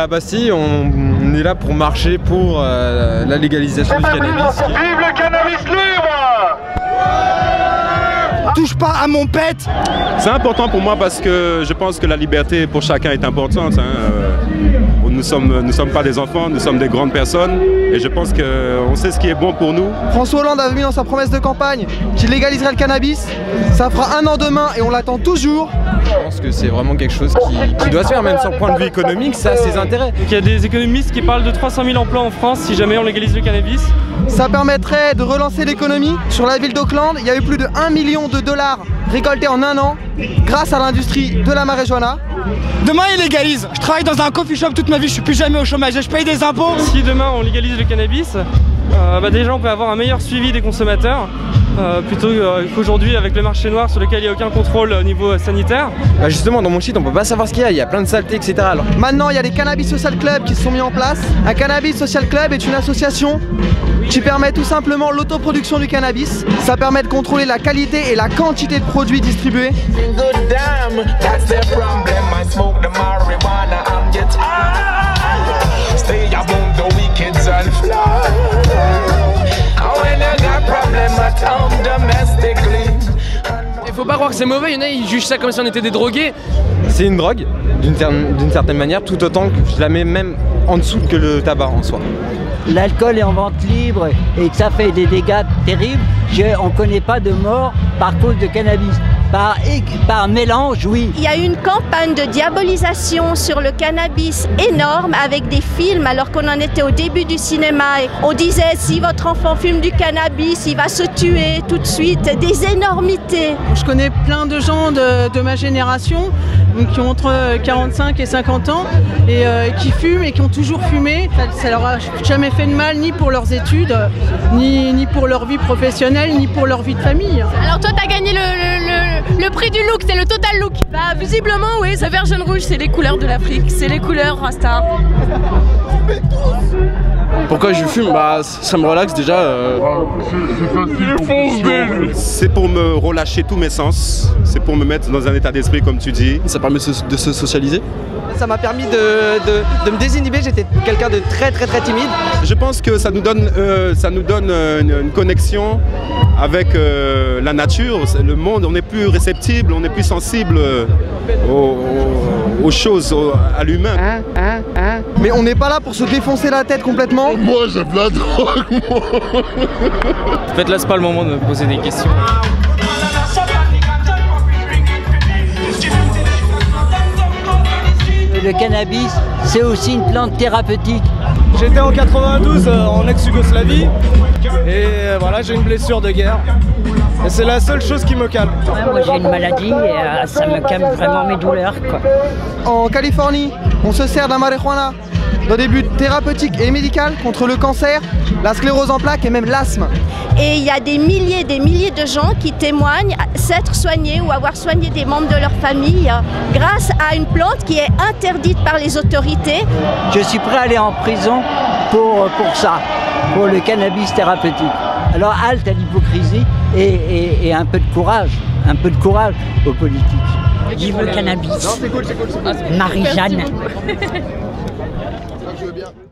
à Bastille, on est là pour marcher pour la légalisation du cannabis. Vive le cannabis libre! Touche pas à mon pet! C'est important pour moi parce que je pense que la liberté pour chacun est importante. Nous sommes pas des enfants, nous sommes des grandes personnes et je pense qu'on sait ce qui est bon pour nous. François Hollande avait mis dans sa promesse de campagne qu'il légaliserait le cannabis. Ça fera 1 an demain et on l'attend toujours. Je pense que c'est vraiment quelque chose qui doit se faire, même sur le point de vue économique, ça a ses intérêts. Il y a des économistes qui parlent de 300 000 emplois en France si jamais on légalise le cannabis. Ça permettrait de relancer l'économie. Sur la ville d'Auckland, il y a eu plus de 1 million de dollars récoltés en 1 an grâce à l'industrie de la marijuana. Demain il légalise. Je travaille dans un coffee shop toute ma vie, je suis plus jamais au chômage et je paye des impôts. Si demain on légalise le cannabis, déjà on peut avoir un meilleur suivi des consommateurs. Plutôt qu'aujourd'hui avec le marché noir sur lequel il n'y a aucun contrôle au niveau sanitaire. Justement dans mon shit on peut pas savoir ce qu'il y a plein de saletés etc. Alors. Maintenant il y a les Cannabis Social Club qui se sont mis en place. Un Cannabis Social Club est une association qui permet tout simplement l'autoproduction du cannabis. Ça permet de contrôler la qualité et la quantité de produits distribués. Il faut pas croire que c'est mauvais, il y en a ils jugent ça comme si on était des drogués. C'est une drogue d'une certaine manière, tout autant que je la mets même en dessous que le tabac en soi. L'alcool est en vente libre et que ça fait des dégâts terribles, on ne connaît pas de mort par cause de cannabis. Par mélange, oui. Il y a une campagne de diabolisation sur le cannabis énorme avec des films alors qu'on en était au début du cinéma. Et on disait si votre enfant fume du cannabis, il va se tuer tout de suite. Des énormités. Je connais plein de gens de ma génération qui ont entre 45 et 50 ans et qui fument et qui ont toujours fumé. Ça leur a jamais fait de mal ni pour leurs études, ni pour leur vie professionnelle, ni pour leur vie de famille. Alors toi t'as gagné le prix du look, c'est le total look. Bah visiblement oui, ce vert jaune rouge c'est les couleurs de l'Afrique, c'est les couleurs Rasta. Pourquoi je fume? Bah ça me relaxe déjà. C'est pour me relâcher tous mes sens, c'est pour me mettre dans un état d'esprit comme tu dis. Ça permet de se socialiser. Ça m'a permis de me désinhiber, j'étais quelqu'un de très timide. Je pense que ça nous donne une connexion avec la nature, le monde, on est plus réceptible, on est plus sensible aux choses, à l'humain. Mais on n'est pas là pour se défoncer la tête complètement. Moi j'aime la drogue, moi. En fait là c'est pas le moment de me poser des questions. Le cannabis, c'est aussi une plante thérapeutique. J'étais en 92 en ex-Yougoslavie et voilà, j'ai une blessure de guerre. Et c'est la seule chose qui me calme. Ouais, moi j'ai une maladie et ça me calme vraiment mes douleurs, quoi. En Californie, on se sert de la marijuana dans des buts thérapeutiques et médicaux contre le cancer, la sclérose en plaques et même l'asthme. Et il y a des milliers de gens qui témoignent s'être soignés ou avoir soigné des membres de leur famille grâce à une plante qui est interdite par les autorités. Je suis prêt à aller en prison pour ça, pour le cannabis thérapeutique. Alors halte à l'hypocrisie et un peu de courage aux politiques. Vive le cannabis. Marie-Jeanne.